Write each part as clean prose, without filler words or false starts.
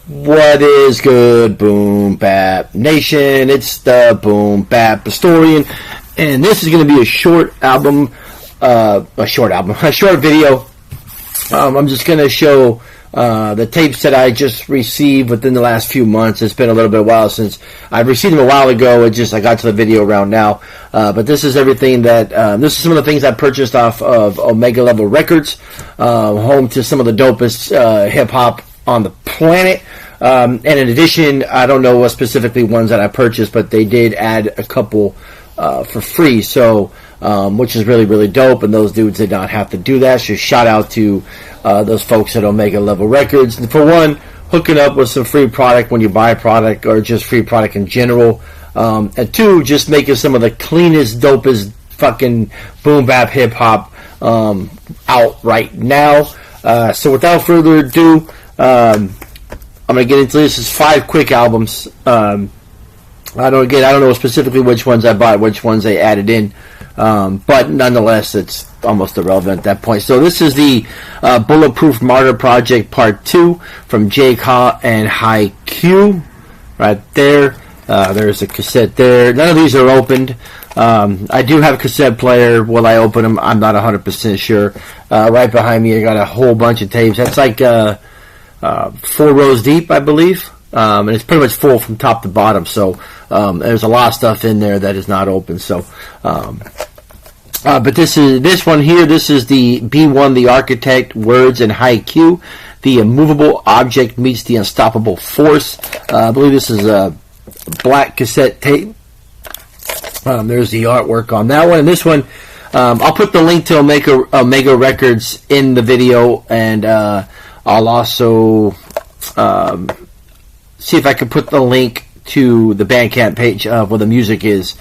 What is good, Boom Bap Nation? It's the Boom-BAP Historian, and this is going to be a short album, a short video. I'm just going to show the tapes that I just received within the last few months. It's been a little bit of a while since I received them a while ago. I got to the video around now, but this is everything that this is some of the things I purchased off of Omega Level Records, home to some of the dopest hip hop on the planet. And in addition, I don't know what specifically ones that I purchased, but they did add a couple for free, so which is really, really dope, and those dudes did not have to do that. So shout out to those folks at Omega Level Records. And for one, hooking up with some free product when you buy a product, or just free product in general. And two, just making some of the cleanest, dopest fucking boom-bap hip-hop out right now. So without further ado, I'm going to get into this. It's 5 quick albums. I don't know specifically which ones I bought, which ones they added in, but nonetheless, it's almost irrelevant at that point. So this is the Bulletproof Martyr Project Part 2 from J. Ka and High Q. Right there. There's a cassette there. None of these are opened. I do have a cassette player. Will I open them? I'm not 100% sure. Right behind me, I got a whole bunch of tapes. That's like 4 rows deep, I believe. And it's pretty much full from top to bottom. So there's a lot of stuff in there that is not open. So, but this one here. This is the B1, the Architect, Words, and High Q. The immovable object meets the unstoppable force. I believe this is a black cassette tape. There's the artwork on that one. And this one, I'll put the link to Omega Records in the video, and I'll also see if I can put the link to the Bandcamp page of where the music is,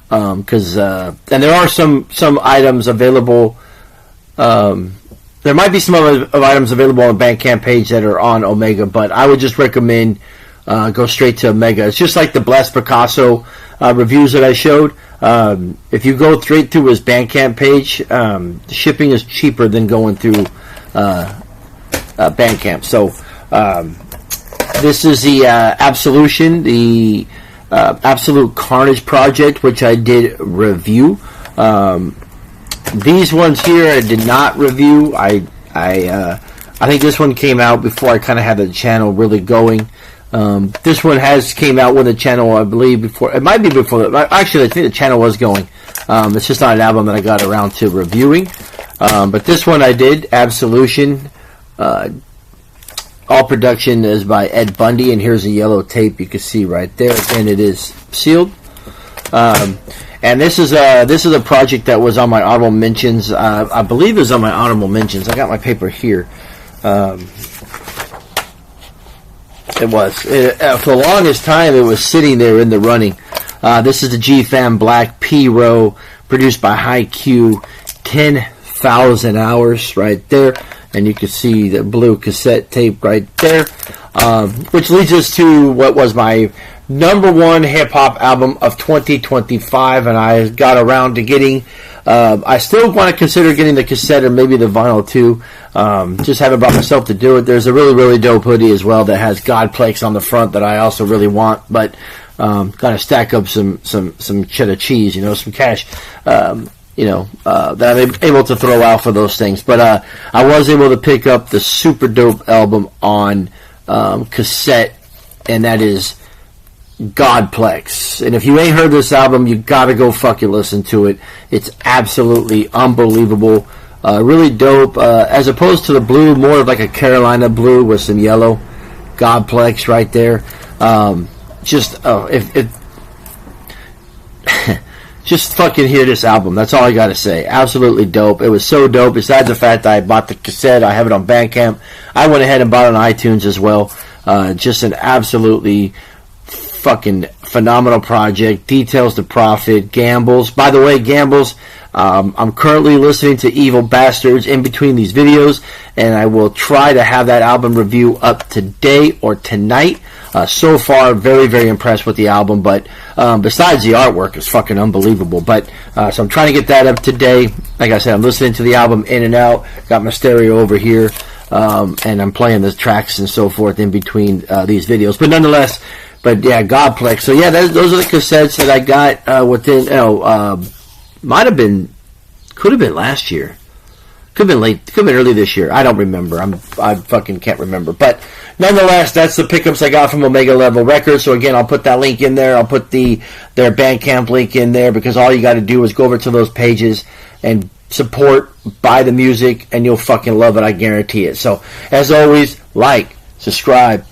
because and there are some items available. There might be some other items available on the Bandcamp page that are on Omega, but I would just recommend go straight to Omega. It's just like the Blessed Picasso reviews that I showed. If you go straight through his Bandcamp page, shipping is cheaper than going through Bandcamp. So this is the Absolution, the Absolute Carnage Project, which I did review. These ones here I did not review. I think this one came out before I kind of had the channel really going. This one came out when the channel, I believe, before. It might be before. Actually, I think the channel was going. It's just not an album that I got around to reviewing. But this one I did, Absolution. All production is by Ed Bundy, and here's a yellow tape you can see right there. Again, it is sealed. And this is a project that was on my honorable mentions. I believe it was on my honorable mentions. I got my paper here. It was. For the longest time, it was sitting there in the running. This is the G-Fam Black P-Row, produced by High Q. 10,000 hours right there. And you can see the blue cassette tape right there. Which leads us to what was my #1 hip-hop album of 2025. And I got around to getting... I still want to consider getting the cassette or maybe the vinyl too. Just haven't brought myself to do it. There's a really, really dope hoodie as well that has Godplex on the front that I also really want, but gotta stack up some cheddar cheese, some cash, that I'm able to throw out for those things. But I was able to pick up the super dope album on cassette, and that is Godplex. And if you ain't heard this album, you gotta go fucking listen to it. It's absolutely unbelievable. Really dope. As opposed to the blue, more of like a Carolina blue with some yellow. Godplex right there. Just fucking hear this album. That's all I gotta say. Absolutely dope. It was so dope. Besides the fact that I bought the cassette, I have it on Bandcamp. I went ahead and bought it on iTunes as well. Just an absolutely fucking phenomenal project. Details to Profit, Gambles. By the way, Gambles, I'm currently listening to Evil Bastards in between these videos, and I will try to have that album review up today or tonight. So far, very, very impressed with the album, but besides the artwork is fucking unbelievable. But so I'm trying to get that up today. Like I said, I'm listening to the album in and out. Got my stereo over here. and I'm playing the tracks and so forth in between these videos. But nonetheless, yeah, Godplex. So yeah, those are the cassettes that I got within. Could have been last year. Could have been late. Could have been early this year. I don't remember. I fucking can't remember. But nonetheless, that's the pickups I got from Omega Level Records. So again, I'll put that link in there. I'll put their Bandcamp link in there, because all you got to do is go over to those pages and support, buy the music, and you'll fucking love it. I guarantee it. So as always, like, subscribe,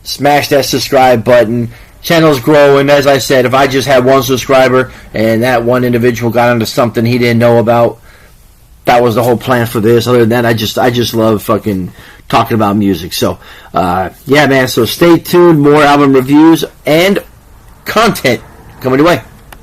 smash that subscribe button. Channel's growing. As I said, if I just had one subscriber and that one individual got onto something he didn't know about, that was the whole plan for this. Other than that, I just love fucking talking about music. So, yeah, man. So stay tuned. More album reviews and content coming your way.